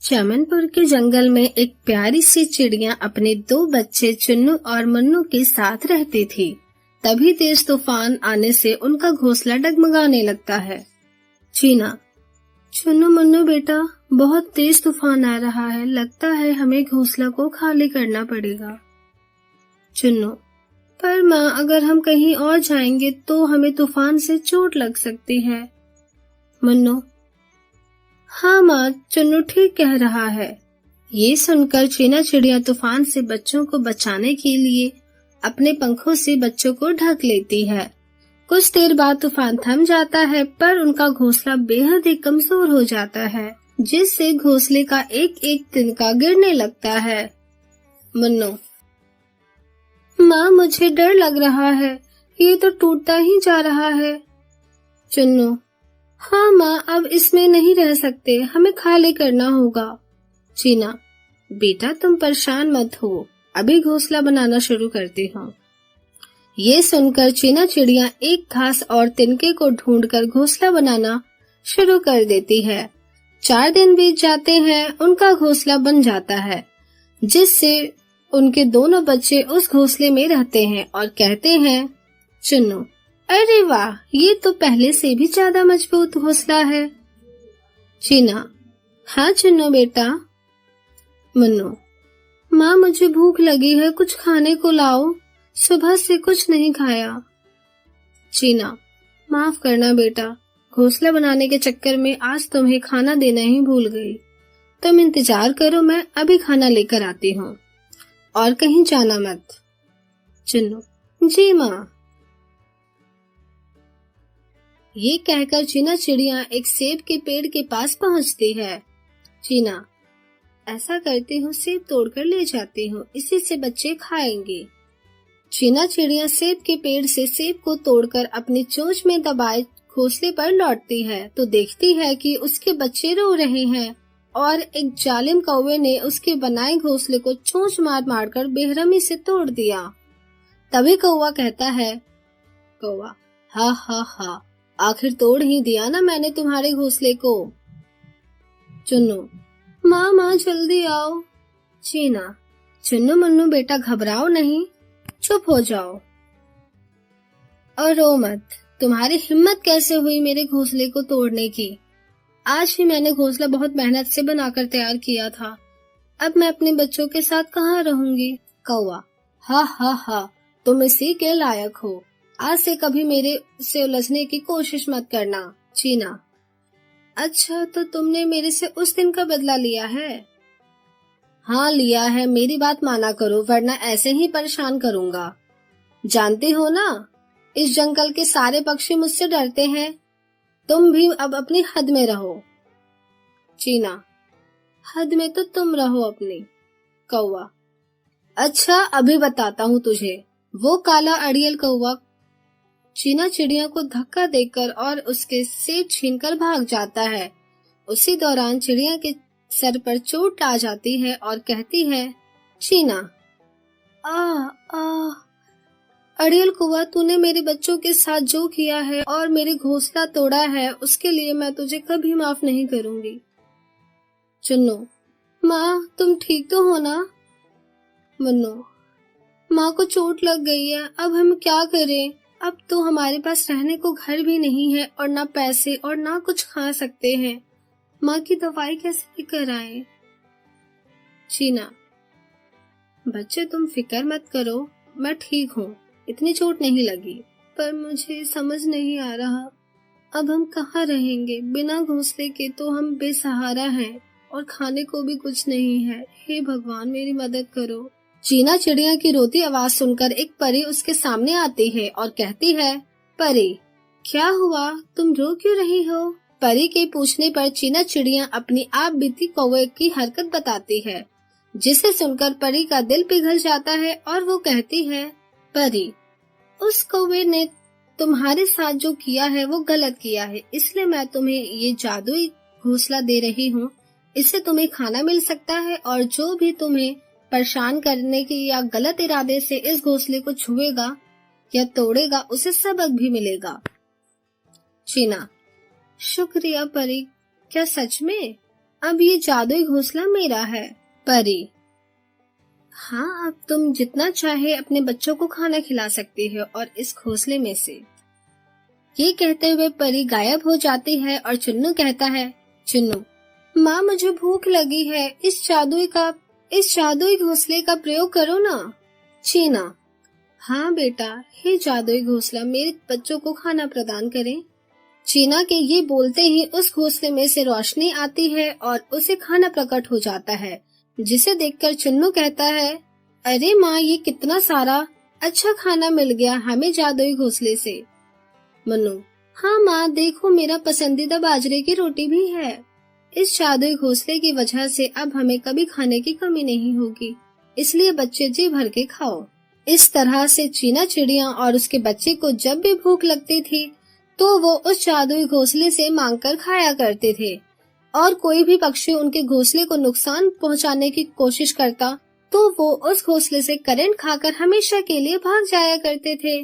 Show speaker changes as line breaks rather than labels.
चमनपुर के जंगल में एक प्यारी सी चिड़िया अपने दो बच्चे चुन्नू और मन्नू के साथ रहती थी। तभी तेज तूफान आने से उनका घोंसला डगमगाने लगता है। चीना, चुन्नू मन्नू बेटा, बहुत तेज तूफान आ रहा है, लगता है हमें घोंसला को खाली करना पड़ेगा। चुन्नू, पर माँ, अगर हम कहीं और जाएंगे तो हमें तूफान से चोट लग सकती है। मन्नू, हाँ माँ, चुन्नू ठीक कह रहा है। ये सुनकर चीना चिड़िया तूफान से बच्चों को बचाने के लिए अपने पंखों से बच्चों को ढक लेती है। कुछ देर बाद तूफान थम जाता है, पर उनका घोंसला बेहद ही कमजोर हो जाता है, जिससे घोंसले का एक एक तिनका गिरने लगता है। मन्नू, माँ, मुझे डर लग रहा है, ये तो टूटता ही जा रहा है। चुन्नू, हाँ माँ, अब इसमें नहीं रह सकते, हमें खाली करना होगा। चीना, बेटा तुम परेशान मत हो, अभी घोंसला बनाना शुरू करती हूँ। ये सुनकर चीना चिड़िया एक घास और तिनके को ढूंढकर घोंसला बनाना शुरू कर देती है। 4 दिन बीत जाते हैं, उनका घोंसला बन जाता है, जिससे उनके दोनों बच्चे उस घोंसले में रहते हैं और कहते हैं, चुन्नू, अरे वाह, ये तो पहले से भी ज्यादा मजबूत घोंसला है। चीना, हाँ चुन्नू बेटा। मन्नू, माँ, मुझे भूख लगी है, कुछ खाने को लाओ, सुबह से कुछ नहीं खाया। चीना, माफ करना बेटा, घोंसला बनाने के चक्कर में आज तुम्हें खाना देना ही भूल गई। तुम इंतजार करो, मैं अभी खाना लेकर आती हूँ, और कहीं जाना मत। चुन्नू, जी माँ। ये कहकर चीना चिड़िया एक सेब के पेड़ के पास पहुंचती है। चीना, ऐसा करती हूँ, सेब तोड़कर ले जाती हूँ, इसी से बच्चे खाएंगे। चीना चिड़िया सेब के पेड़ से सेब को तोड़कर अपनी चोंच में दबाए घोंसले पर लौटती है तो देखती है कि उसके बच्चे रो रहे हैं और एक जालिम कौवे ने उसके बनाए घोंसले को चोंच मार मारकर बेरहमी से तोड़ दिया। तभी कौवा कहता है, कौवा, हा हा हा, आखिर तोड़ ही दिया ना मैंने तुम्हारे घोंसले को। चुन्नू, माँ माँ जल्दी आओ। चीना, चुन्नू मन्नू बेटा घबराओ नहीं, चुप हो जाओ और रो मत। तुम्हारी हिम्मत कैसे हुई मेरे घोंसले को तोड़ने की? आज ही मैंने घोंसला बहुत मेहनत से बनाकर तैयार किया था, अब मैं अपने बच्चों के साथ कहाँ रहूंगी। कौवा, हा हा हा, तुम इसी के लायक हो, आज से कभी मेरे से उलझने की कोशिश मत करना। चीना, अच्छा तो तुमने मेरे से उस दिन का बदला लिया है? हाँ लिया है, मेरी बात माना करो वरना ऐसे ही परेशान करूंगा। जानते हो ना, इस जंगल के सारे पक्षी मुझसे डरते हैं, तुम भी अब अपनी हद में रहो। चीना, हद में तो तुम रहो अपनी। कौवा, अच्छा अभी बताता हूँ तुझे। वो काला अड़ियल कौवा चीना चिड़िया को धक्का देकर और उसके सेब छीनकर भाग जाता है। उसी दौरान चिड़िया के सर पर चोट आ जाती है और कहती है, चीना, आ अड़ियल कौवा, तूने मेरे बच्चों के साथ जो किया है और मेरे घोंसला तोड़ा है, उसके लिए मैं तुझे कभी माफ नहीं करूंगी। चुन्नू, माँ तुम ठीक तो हो ना? मन्नू, माँ को चोट लग गई है, अब हम क्या करें? अब तो हमारे पास रहने को घर भी नहीं है और ना पैसे और ना कुछ खा सकते हैं, माँ की दवाई कैसे कराएं? चीना, बच्चे तुम फिक्र मत करो, मैं ठीक हूँ, इतनी चोट नहीं लगी, पर मुझे समझ नहीं आ रहा अब हम कहाँ रहेंगे। बिना घोंसले के तो हम बेसहारा हैं और खाने को भी कुछ नहीं है, हे भगवान मेरी मदद करो। चीना चिड़िया की रोती आवाज सुनकर एक परी उसके सामने आती है और कहती है, परी क्या हुआ, तुम रो क्यों रही हो? परी के पूछने पर चीना चिड़िया अपनी आप बीती कौवे की हरकत बताती है, जिसे सुनकर परी का दिल पिघल जाता है और वो कहती है, परी, उस कौवे ने तुम्हारे साथ जो किया है वो गलत किया है, इसलिए मैं तुम्हें ये जादुई घोंसला दे रही हूँ, इससे तुम्हें खाना मिल सकता है और जो भी तुम्हें परेशान करने की या गलत इरादे से इस घोंसले को छुएगा या तोड़ेगा उसे सबक भी मिलेगा। चीना, शुक्रिया परी, क्या सच में? अब ये जादुई घोंसला मेरा है। परी, हाँ, अब तुम जितना चाहे अपने बच्चों को खाना खिला सकती हो और इस घोंसले में से। ये कहते हुए परी गायब हो जाती है और चुन्नू कहता है, चुन्नू, माँ मुझे भूख लगी है, इस जादुई घोंसले का प्रयोग करो ना। चीना, हाँ बेटा, हे जादुई घोंसला मेरे बच्चों को खाना प्रदान करें। चीना के ये बोलते ही उस घोंसले में से रोशनी आती है और उसे खाना प्रकट हो जाता है, जिसे देखकर चुन्नू कहता है, अरे माँ, ये कितना सारा अच्छा खाना मिल गया हमें जादुई घोंसले से। मन्नू, हाँ माँ, देखो मेरा पसंदीदा बाजरे की रोटी भी है। इस जादुई घोंसले की वजह से अब हमें कभी खाने की कमी नहीं होगी, इसलिए बच्चे जी भर के खाओ। इस तरह से चीना चिड़िया और उसके बच्चे को जब भी भूख लगती थी तो वो उस जादुई घोंसले से मांगकर खाया करते थे, और कोई भी पक्षी उनके घोंसले को नुकसान पहुंचाने की कोशिश करता तो वो उस घोंसले से करंट खाकर हमेशा के लिए भाग जाया करते थे।